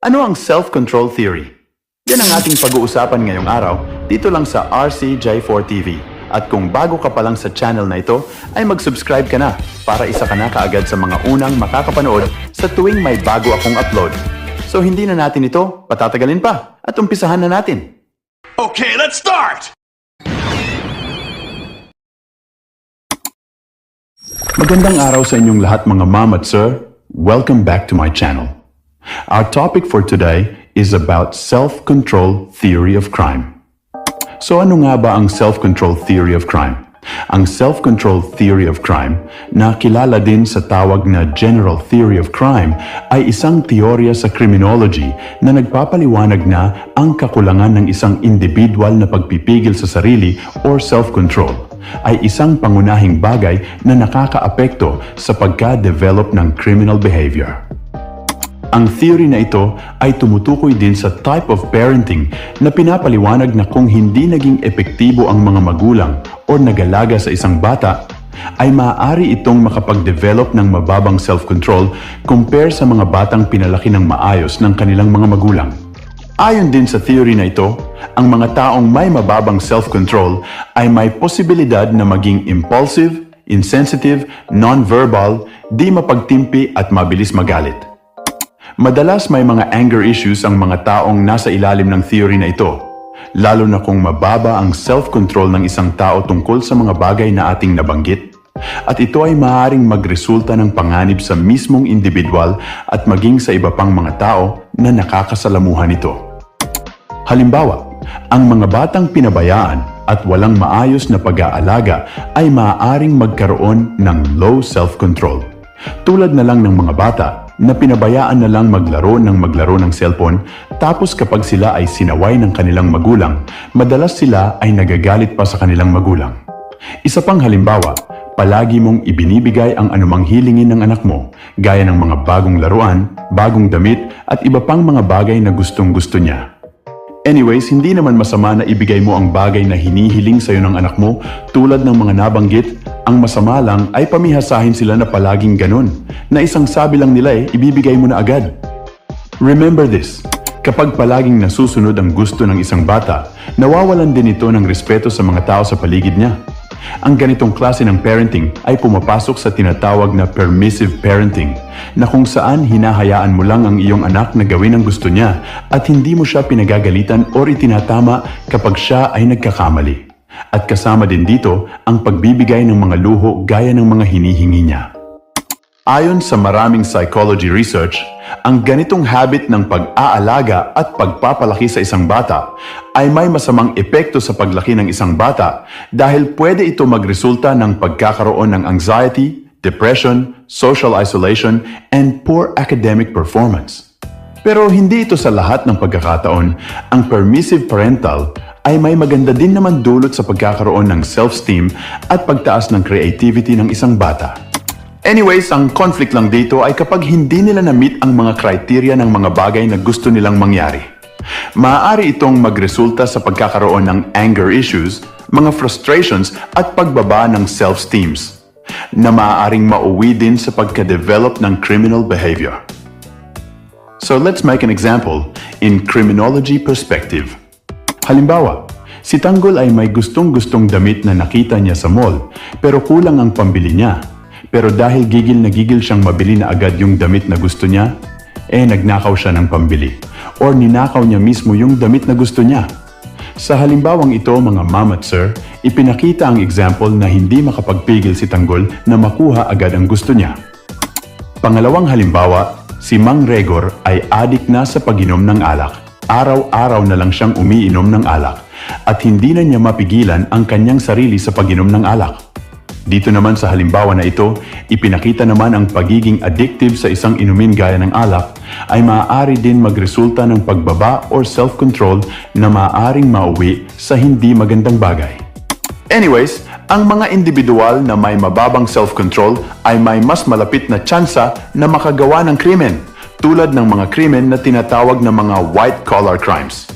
Ano ang self-control theory? Yan ang ating pag-uusapan ngayong araw dito lang sa RCJ4 TV. At kung bago ka pa lang sa channel na ito, ay mag-subscribe ka na para isa ka na kaagad sa mga unang makakapanood sa tuwing may bago akong upload. So hindi na natin ito patatagalin pa at umpisahan na natin. Okay, let's start! Magandang araw sa inyong lahat mga ma'am at sir. Welcome back to my channel. Our topic for today is about self-control theory of crime. So ano nga ba ang self-control theory of crime? Ang self-control theory of crime, na kilala din sa tawag na general theory of crime, ay isang teorya sa criminology na nagpapaliwanag na ang kakulangan ng isang individual na pagpipigil sa sarili or self-control ay isang pangunahing bagay na nakakaapekto sa pagka-develop ng criminal behavior. Ang theory na ito ay tumutukoy din sa type of parenting na pinapaliwanag na kung hindi naging epektibo ang mga magulang o nagalaga sa isang bata, ay maaari itong makapag-develop ng mababang self-control compare sa mga batang pinalaki ng maayos ng kanilang mga magulang. Ayon din sa theory na ito, ang mga taong may mababang self-control ay may posibilidad na maging impulsive, insensitive, non-verbal, di mapagtimpi at mabilis magalit. Madalas may mga anger issues ang mga taong nasa ilalim ng theory na ito, lalo na kung mababa ang self-control ng isang tao tungkol sa mga bagay na ating nabanggit. At ito ay maaaring magresulta ng panganib sa mismong individual at maging sa iba pang mga tao na nakakasalamuhan ito. Halimbawa, ang mga batang pinabayaan at walang maayos na pag-aalaga ay maaaring magkaroon ng low self-control. Tulad na lang ng mga bata na pinabayaan na lang maglaro ng cellphone, tapos kapag sila ay sinaway ng kanilang magulang, madalas sila ay nagagalit pa sa kanilang magulang. Isa pang halimbawa, palagi mong ibinibigay ang anumang hilingin ng anak mo, gaya ng mga bagong laruan, bagong damit at iba pang mga bagay na gustong-gusto niya. Anyways, hindi naman masama na ibigay mo ang bagay na hinihiling sa'yo ng anak mo tulad ng mga nabanggit. Ang masama lang ay pamihasahin sila na palaging ganun, na isang sabi lang nila ibibigay mo na agad. Remember this, kapag palaging nasusunod ang gusto ng isang bata, nawawalan din ito ng respeto sa mga tao sa paligid niya. Ang ganitong klase ng parenting ay pumapasok sa tinatawag na permissive parenting, na kung saan hinahayaan mo lang ang iyong anak na gawin ang gusto niya at hindi mo siya pinagagalitan o itinatama kapag siya ay nagkakamali. At kasama din dito ang pagbibigay ng mga luho gaya ng mga hinihingi niya. Ayon sa maraming psychology research, ang ganitong habit ng pag-aalaga at pagpapalaki sa isang bata ay may masamang epekto sa paglaki ng isang bata dahil pwede ito magresulta ng pagkakaroon ng anxiety, depression, social isolation, and poor academic performance. Pero hindi ito sa lahat ng pagkakataon. Ang permissive parental ay may maganda din naman dulot sa pagkakaroon ng self-esteem at pagtaas ng creativity ng isang bata. Anyways, ang conflict lang dito ay kapag hindi nila na-meet ang mga criteria ng mga bagay na gusto nilang mangyari. Maaari itong magresulta sa pagkakaroon ng anger issues, mga frustrations at pagbaba ng self-esteems, na maaaring mauwi din sa pagka-develop ng criminal behavior. So let's make an example in criminology perspective. Halimbawa, si Tanggol ay may gustong-gustong damit na nakita niya sa mall pero kulang ang pambili niya. Pero dahil gigil na gigil siyang mabili na agad yung damit na gusto niya, nagnakaw siya ng pambili. Or ninakaw niya mismo yung damit na gusto niya. Sa halimbawang ito mga ma'am at sir, ipinakita ang example na hindi makapagpigil si Tanggol na makuha agad ang gusto niya. Pangalawang halimbawa, si Mang Regor ay adik na sa pag-inom ng alak. Araw-araw na lang siyang umiinom ng alak at hindi na niya mapigilan ang kanyang sarili sa pag-inom ng alak. Dito naman sa halimbawa na ito, ipinakita naman ang pagiging addictive sa isang inumin gaya ng alak ay maaari din magresulta ng pagbaba or self-control na maaaring mauwi sa hindi magandang bagay. Anyways, ang mga individual na may mababang self-control ay may mas malapit na tsansa na makagawa ng krimen, tulad ng mga krimen na tinatawag na mga white-collar crimes.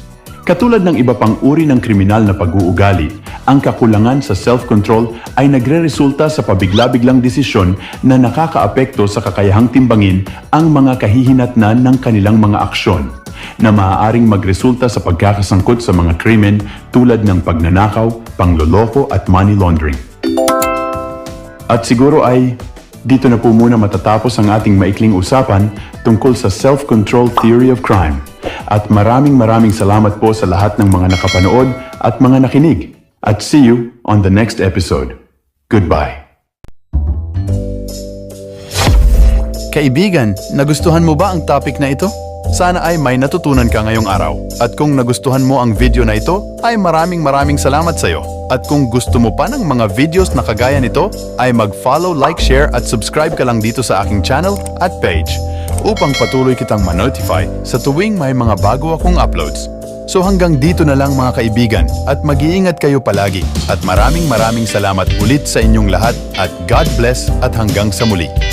Katulad ng iba pang uri ng kriminal na pag-uugali, Ang kakulangan sa self-control ay nagre-resulta sa pabigla-biglang desisyon na nakakaapekto sa kakayahang timbangin ang mga kahihinatnan ng kanilang mga aksyon, na maaaring magresulta sa pagkakasangkot sa mga krimen tulad ng pagnanakaw, pangloloko at money laundering. At siguro ay dito na po muna matatapos ang ating maikling usapan tungkol sa self-control theory of crime. At maraming salamat po sa lahat ng mga nakapanood at mga nakinig. At see you on the next episode. Goodbye. Kaibigan, nagustuhan mo ba ang topic na ito? Sana ay may natutunan ka ngayong araw. At kung nagustuhan mo ang video na ito, ay maraming salamat sa iyo. At kung gusto mo pa ng mga videos na kagaya nito, ay mag-follow, like, share at subscribe ka lang dito sa aking channel at page upang patuloy kitang ma-notify sa tuwing may mga bago akong uploads. So hanggang dito na lang mga kaibigan at mag-iingat kayo palagi at maraming salamat ulit sa inyong lahat at God bless at hanggang sa muli.